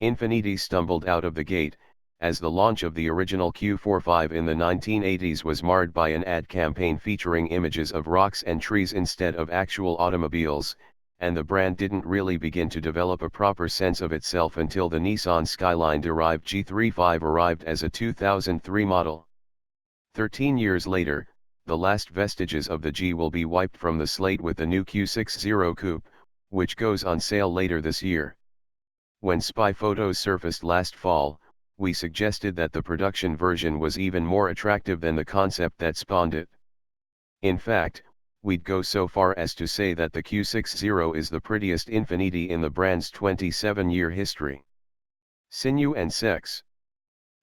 Infiniti stumbled out of the gate, as the launch of the original Q45 in the 1980s was marred by an ad campaign featuring images of rocks and trees instead of actual automobiles, and the brand didn't really begin to develop a proper sense of itself until the Nissan Skyline-derived G35 arrived as a 2003 model. 13 years later, the last vestiges of the G will be wiped from the slate with the new Q60 coupe, which goes on sale later this year. When spy photos surfaced last fall, we suggested that the production version was even more attractive than the concept that spawned it. In fact, we'd go so far as to say that the Q60 is the prettiest Infiniti in the brand's 27-year history. Sinew and sex.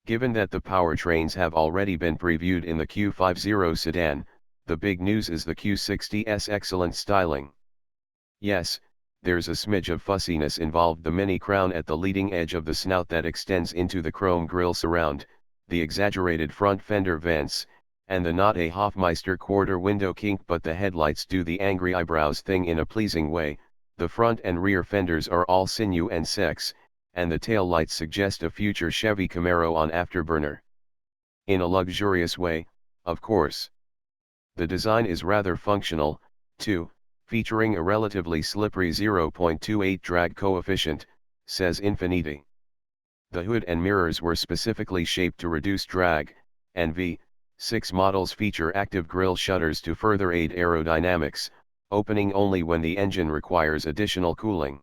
Given that the powertrains have already been previewed in the Q50 sedan, the big news is the Q60's excellent styling. Yes, there's a smidge of fussiness involved: the mini crown at the leading edge of the snout that extends into the chrome grille surround, the exaggerated front fender vents, and the not a Hofmeister quarter window kink, but the headlights do the angry eyebrows thing in a pleasing way. The front and rear fenders are all sinew and sex, and the tail lights suggest a future Chevy Camaro on afterburner. In a luxurious way, of course. The design is rather functional, too, featuring a relatively slippery 0.28 drag coefficient, says Infiniti. The hood and mirrors were specifically shaped to reduce drag, and V6 models feature active grille shutters to further aid aerodynamics, opening only when the engine requires additional cooling.